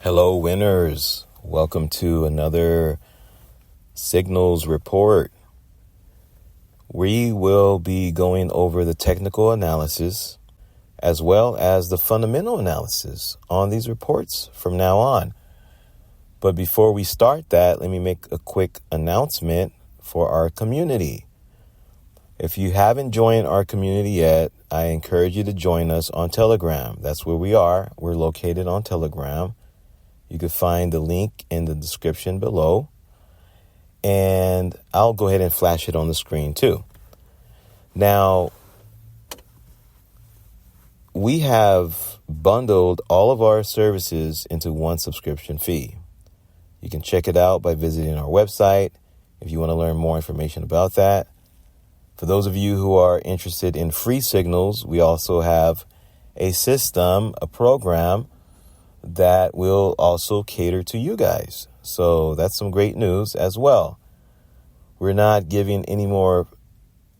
Hello, winners. Welcome to another Signals report. We will be going over the technical analysis as well as the fundamental analysis on these reports from now on. But before we start that, let me make a quick announcement for our community. If you haven't joined our community yet, I encourage you to join us on Telegram. That's where we are. We're located on Telegram. You can find the link in the description below, and I'll go ahead and flash it on the screen too. Now, we have bundled all of our services into one subscription fee. You can check it out by visiting our website if you want to learn more information about that. For those of you who are interested in free signals, we also have a system, a program that will also cater to you guys. So that's some great news as well. We're not giving any more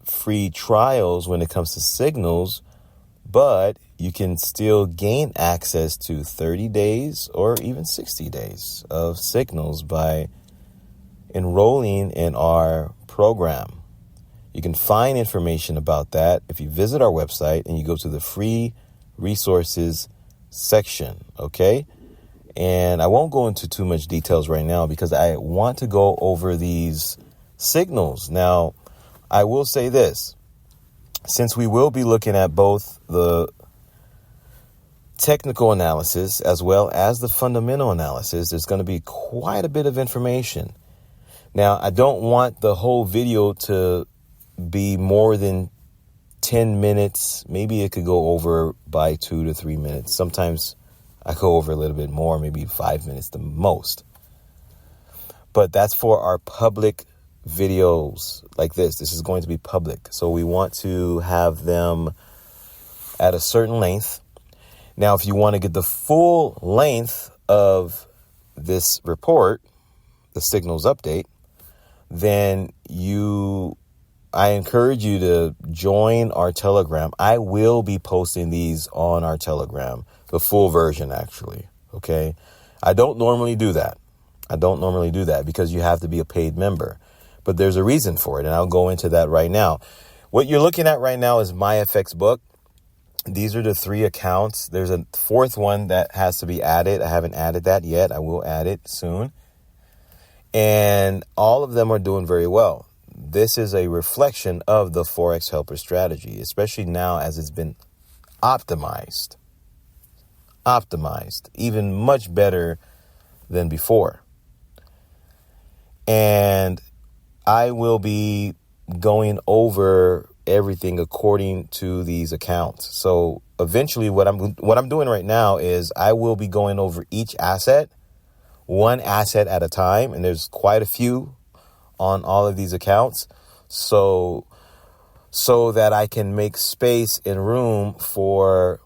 free trials when it comes to signals, but you can still gain access to 30 days or even 60 days of signals by enrolling in our program. You can find information about that if you visit our website and you go to the free resources section, okay? And I won't go into too much details right now because I want to go over these signals. Now, I will say this. Since we will be looking at both the technical analysis as well as the fundamental analysis, there's going to be quite a bit of information. Now, I don't want the whole video to be more than 10 minutes. Maybe it could go over by 2 to 3 minutes. Sometimes I go over a little bit more, maybe 5 minutes the most. But that's for our public videos like this. This is going to be public. So we want to have them at a certain length. Now, if you want to get the full length of this report, the signals update, then I encourage you to join our Telegram. I will be posting these on our Telegram, the full version, actually. Okay. I don't normally do that because you have to be a paid member, but there's a reason for it. And I'll go into that right now. What you're looking at right now is MyFXBook. These are the 3 accounts. There's a 4th one that has to be added. I haven't added that yet. I will add it soon. And all of them are doing very well. This is a reflection of the Forex Helper Strategy, especially now as it's been optimized, even much better than before. And I will be going over everything according to these accounts. So eventually what I'm doing right now is I will be going over each asset, one asset at a time. And there's quite a few on all of these accounts, so that I can make space and room for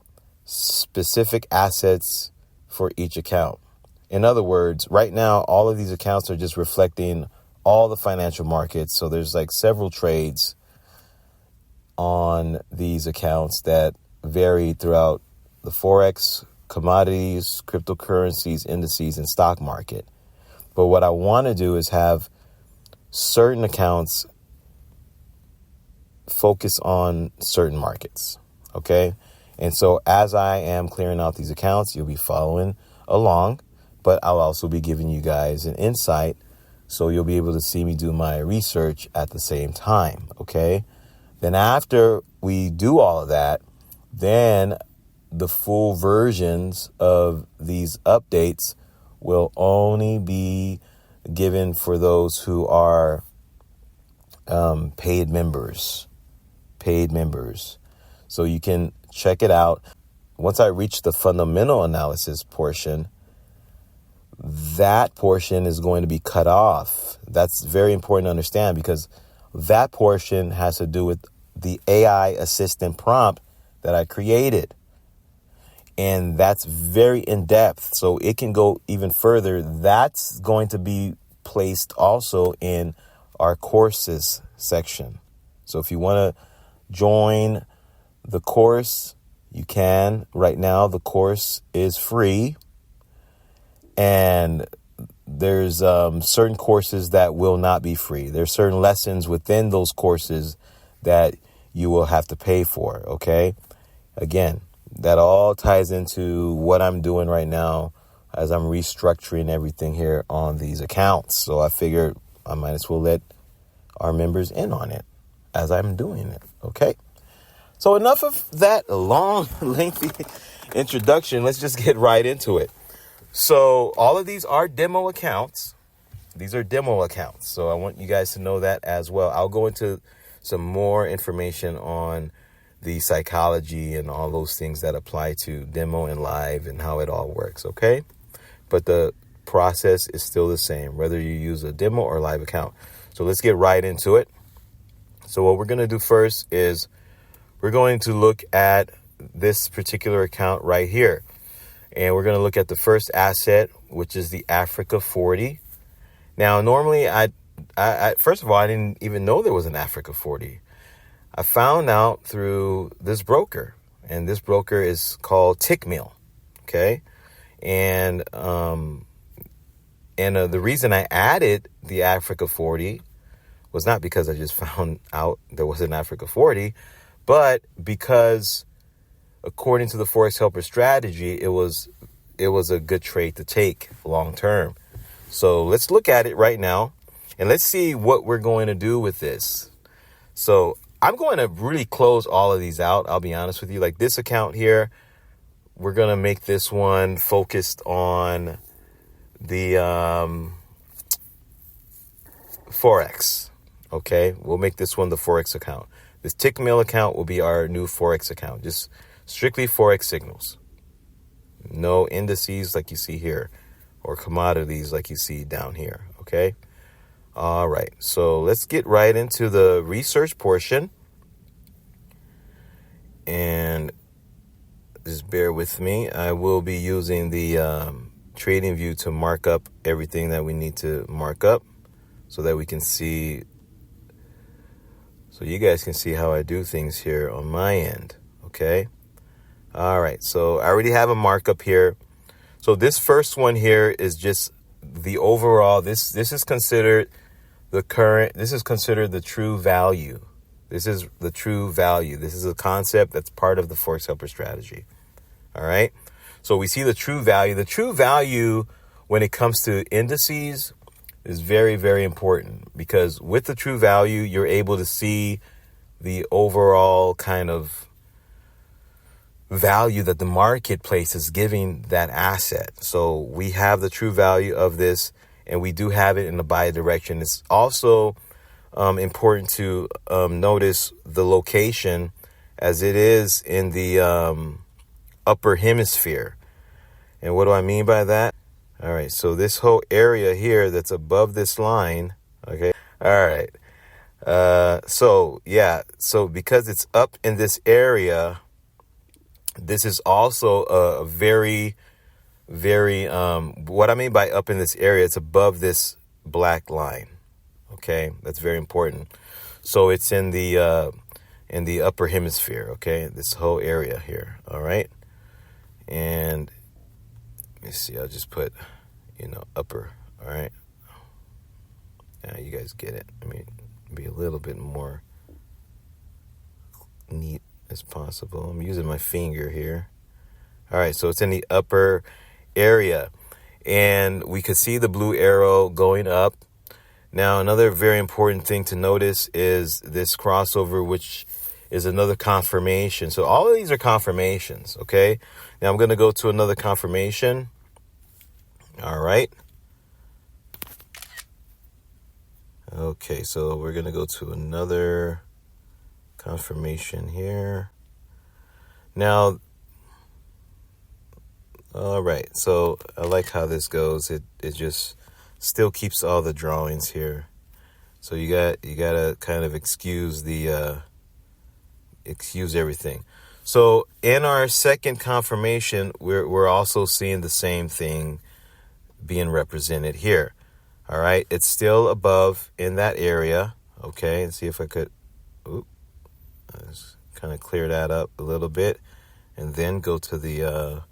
specific assets for each account. In other words, right now, all of these accounts are just reflecting all the financial markets. So there's like several trades on these accounts that vary throughout the Forex, commodities, cryptocurrencies, indices, and stock market. But what I want to do is have certain accounts focus on certain markets, okay? And so as I am clearing out these accounts, you'll be following along, but I'll also be giving you guys an insight, so you'll be able to see me do my research at the same time, okay? Then after we do all of that, then the full versions of these updates will only be given for those who are paid members. So you can check it out. Once I reach the fundamental analysis portion, that portion is going to be cut off. That's very important to understand because that portion has to do with the AI assistant prompt that I created. And that's very in-depth, so it can go even further. That's going to be placed also in our courses section. So if you want to join the course, you can. Right now, the course is free. And there's certain courses that will not be free. There's certain lessons within those courses that you will have to pay for. Okay. Again, that all ties into what I'm doing right now as I'm restructuring everything here on these accounts. So I figured I might as well let our members in on it as I'm doing it. Okay. So enough of that long, lengthy introduction. Let's just get right into it. So all of these are demo accounts. These are demo accounts. So I want you guys to know that as well. I'll go into some more information on the psychology and all those things that apply to demo and live and how it all works. Okay. But the process is still the same, whether you use a demo or live account. So let's get right into it. So what we're going to do first is we're going to look at this particular account right here. And we're going to look at the first asset, which is the Africa 40. Now, normally, I first of all, I didn't even know there was an Africa 40. I found out through this broker, and this broker is called Tickmill. Okay. And the reason I added the Africa 40 was not because I just found out there was an Africa 40, but because according to the Forex Helper Strategy, it was a good trade to take long term. So let's look at it right now and let's see what we're going to do with this. So I'm going to really close all of these out. I'll be honest with you. Like this account here, we're going to make this one focused on the Forex. Okay, we'll make this one the Forex account. This Tickmill account will be our new Forex account. Just strictly Forex signals. No indices like you see here or commodities like you see down here. Okay. All right. So let's get right into the research portion. And just bear with me. I will be using the trading view to mark up everything that we need to mark up so that we can see. So you guys can see how I do things here on my end. Okay. All right. So I already have a markup here. So this first one here is just the overall. This is considered the current. This is considered the true value. This is the true value. This is a concept that's part of the Forex Helper Strategy. All right. So we see the true value. The true value when it comes to indices is very, very important because with the true value, you're able to see the overall kind of value that the marketplace is giving that asset. So we have the true value of this and we do have it in the buy direction. It's also important to notice the location as it is in the upper hemisphere. And what do I mean by that? All right. So this whole area here that's above this line. Okay. All right. So because it's up in this area, this is also a very, very, what I mean by up in this area, it's above this black line. Okay. That's very important. So it's in the upper hemisphere. Okay. This whole area here. All right. And let me see. I'll just put, upper. All right. Now you guys get it. I mean, be a little bit more neat as possible. I'm using my finger here. All right. So it's in the upper area and we could see the blue arrow going up. Now, another very important thing to notice is this crossover, which is another confirmation. So all of these are confirmations. Okay. Now I'm going to go to another confirmation. All right. Okay. So we're going to go to another confirmation here. Now, all right. So I like how this goes. It just still keeps all the drawings here. So you gotta kind of excuse everything. So in our second confirmation, we're also seeing the same thing being represented here. All right. It's still above in that area. Okay. And see if I could, kind of clear that up a little bit and then go to the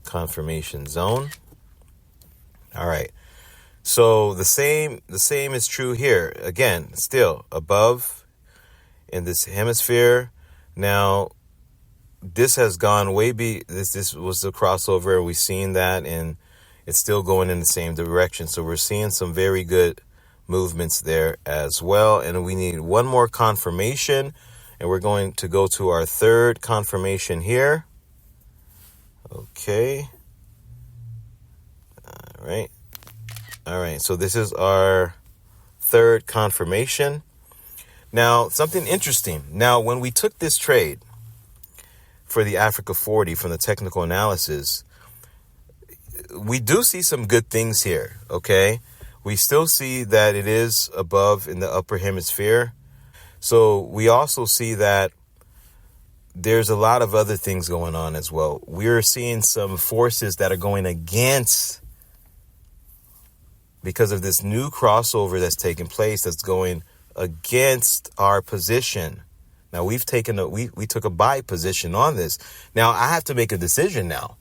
confirmation zone. All right. So the same is true here. Again, still above in this hemisphere. Now, this has gone this was the crossover. We've seen that, and it's still going in the same direction. So we're seeing some very good movements there as well. And we need one more confirmation, and we're going to go to our third confirmation here. Okay. All right. So this is our third confirmation. Now, something interesting. Now, when we took this trade for the Africa 40 from the technical analysis, we do see some good things here, okay? We still see that it is above in the upper hemisphere. So we also see that there's a lot of other things going on as well. We're seeing some forces that are going against, because of this new crossover that's taking place, that's going against our position. Now we took a buy position on this. Now I have to make a decision now.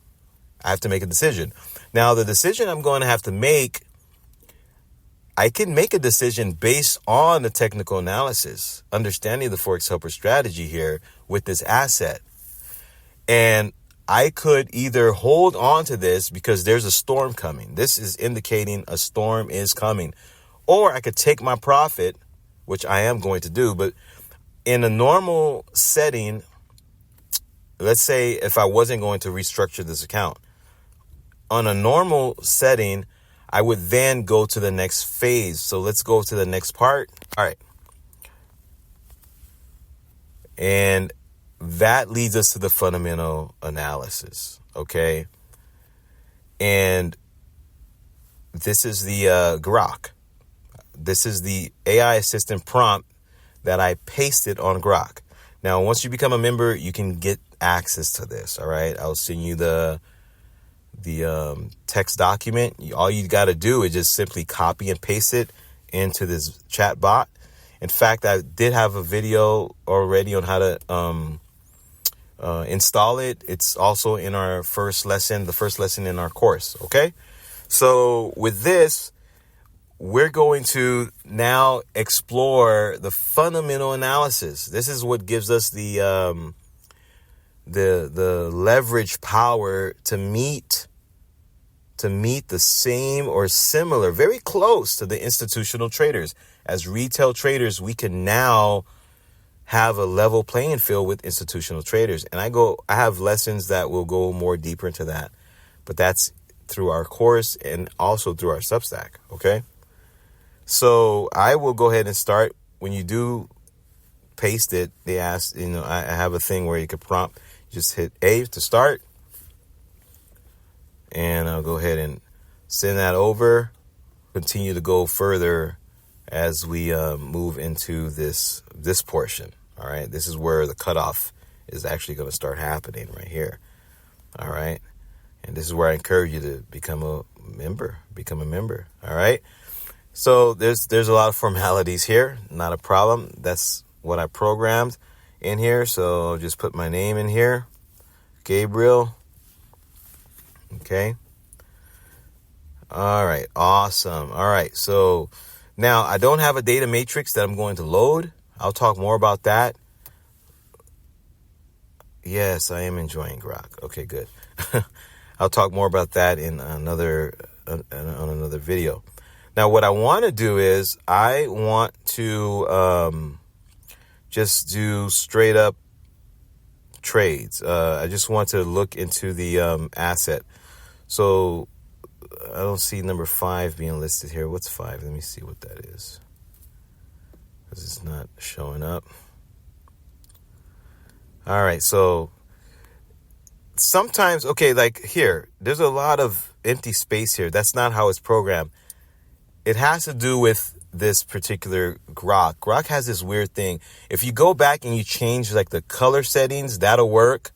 Now the decision I'm going to have to make, I can make a decision based on the technical analysis, understanding the Forex Helper strategy here with this asset. And I could either hold on to this because there's a storm coming. This is indicating a storm is coming. Or I could take my profit, which I am going to do. But in a normal setting, let's say if I wasn't going to restructure this account, on a normal setting, I would then go to the next phase. So let's go to the next part. All right. And that leads us to the fundamental analysis. Okay. And this is the Grok. This is the AI assistant prompt that I pasted on Grok. Now, once you become a member, you can get access to this. All right. I'll send you the text document. All you got to do is just simply copy and paste it into this chat bot. In fact, I did have a video already on how to install it. It's also in our first lesson, the first lesson in our course. Okay. So with this, we're going to now explore the fundamental analysis. This is what gives us the leverage power to meet the same or similar, very close to the institutional traders. As retail traders, we can now have a level playing field with institutional traders. And I have lessons that will go more deeper into that, but that's through our course and also through our Substack. Okay. So I will go ahead and start. When you do paste it, they ask, I have a thing where you can prompt, just hit A to start. And I'll go ahead and send that over. Continue to go further as we move into this portion. All right. This is where the cutoff is actually going to start happening right here. All right. And this is where I encourage you to become a member. All right. So there's a lot of formalities here. Not a problem. That's what I programmed in here. So I'll just put my name in here. Gabriel. Okay. All right. Awesome. All right. So now I don't have a data matrix that I'm going to load. I'll talk more about that. Yes, I am enjoying Grok. Okay, good. I'll talk more about that in another video. Now, what I want to do is I want to just do straight up trades. I just want to look into the asset. So I don't see number 5 being listed here. What's 5? Let me see what that is, because it's not showing up. All right. So sometimes, okay, like here, there's a lot of empty space here. That's not how it's programmed. It has to do with this particular Grok. Grok has this weird thing. If you go back and you change like the color settings, that'll work.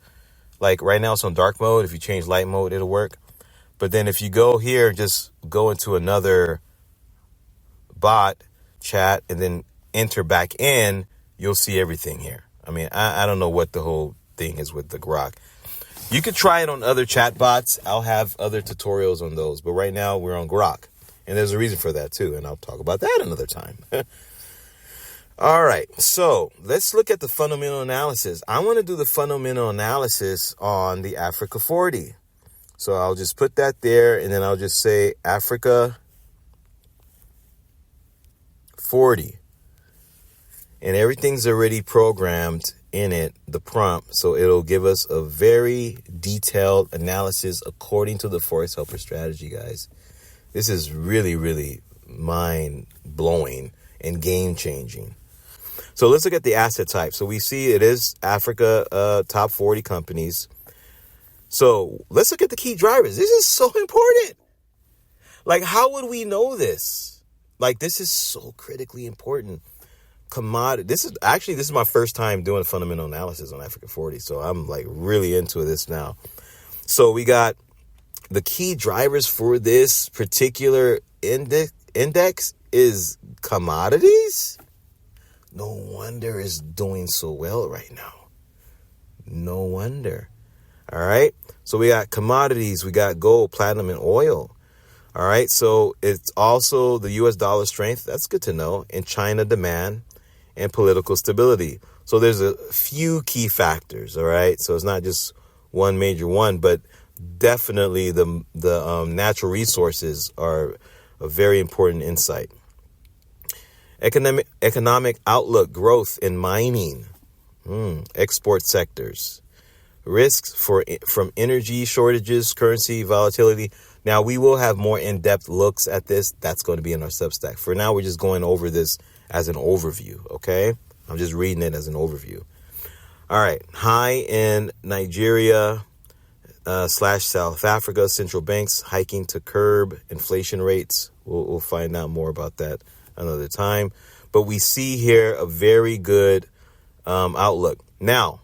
Like right now it's on dark mode. If you change light mode, it'll work. But then if you go here, just go into another bot chat and then enter back in, you'll see everything here. I mean, I don't know what the whole thing is with the Grok. You could try it on other chatbots. I'll have other tutorials on those. But right now we're on Grok. And there's a reason for that too. And I'll talk about that another time. All right. So let's look at the fundamental analysis. I want to do the fundamental analysis on the Africa 40. So I'll just put that there. And then I'll just say Africa 40. And everything's already programmed in it, the prompt. So it'll give us a very detailed analysis according to the Forex Helper Strategy, guys. This is really, really mind-blowing and game-changing. So let's look at the asset type. So we see it is Africa top 40 companies. So let's look at the key drivers. This is so important. Like, how would we know this? Like, this is so critically important. Commodity. This is my first time doing a fundamental analysis on Africa 40. So I'm like really into this now. So we got the key drivers for this particular index is commodities. No wonder it's doing so well right now. No wonder. All right. So we got commodities. We got gold, platinum, and oil. All right. So it's also the U.S. dollar strength. That's good to know. And China demand and political stability. So there's a few key factors. All right. So it's not just one major one, but definitely the natural resources are a very important insight. Economic outlook, growth in mining, export sectors, risks from energy shortages, currency volatility. Now, we will have more in-depth looks at this. That's going to be in our Substack. For now, we're just going over this as an overview, okay? I'm just reading it as an overview. All right. High in Nigeria / South Africa, central banks hiking to curb inflation rates. We'll find out more about that another time. But we see here a very good outlook. Now,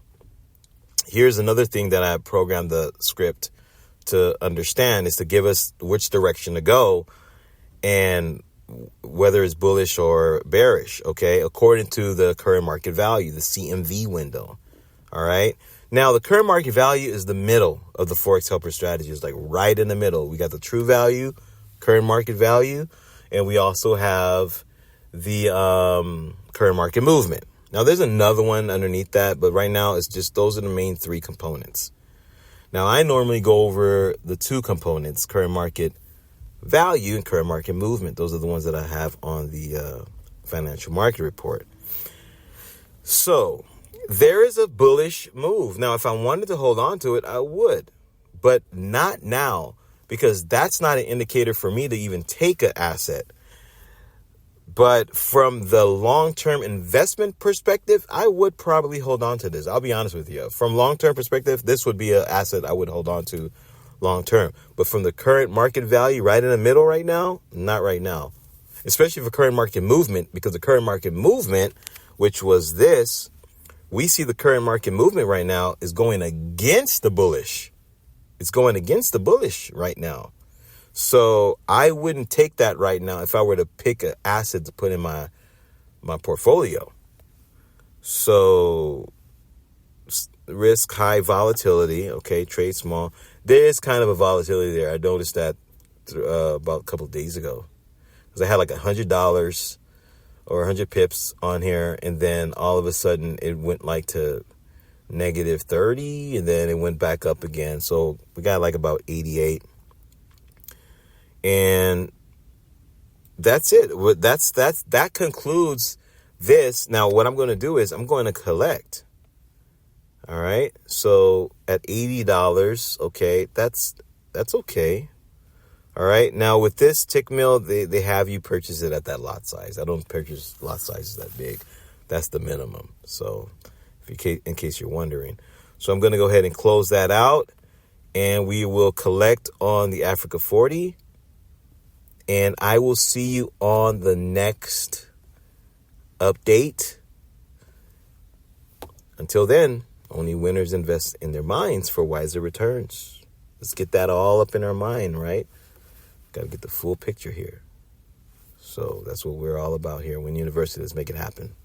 here's another thing that I programmed the script to understand is to give us which direction to go and whether it's bullish or bearish, okay, according to the current market value, the CMV window. All right. Now, the current market value is the middle of the Forex Helper Strategy. It's like right in the middle. We got the true value, current market value, and we also have the current market movement. Now, there's another one underneath that, but right now it's just those are the main three components. Now, I normally go over the two components, current market value and current market movement. Those are the ones that I have on the financial market report. So there is a bullish move. Now, if I wanted to hold on to it, I would, but not now, because that's not an indicator for me to even take an asset. But from the long-term investment perspective, I would probably hold on to this. I'll be honest with you. From long-term perspective, this would be an asset I would hold on to long-term. But from the current market value right in the middle right now, not right now. Especially for current market movement, because the current market movement, which was this, we see the current market movement right now is going against the bullish. It's going against the bullish right now. So I wouldn't take that right now if I were to pick an asset to put in my portfolio. So risk, high volatility. Okay, trade small. There is kind of a volatility there. I noticed that about a couple of days ago. Because I had like $100 or 100 pips on here. And then all of a sudden it went like to negative 30. And then it went back up again. So we got like about 88. And that's it. That concludes this. Now, what I'm going to do is I'm going to collect. All right. So at $80, okay, that's okay. All right. Now with this tick mill, they have you purchase it at that lot size. I don't purchase lot sizes that big. That's the minimum. So in case you're wondering. So I'm going to go ahead and close that out, and we will collect on the Africa 40. And I will see you on the next update. Until then, only winners invest in their minds for wiser returns. Let's get that all up in our mind, right? Got to get the full picture here. So that's what we're all about here. Win University. Let's make it happen.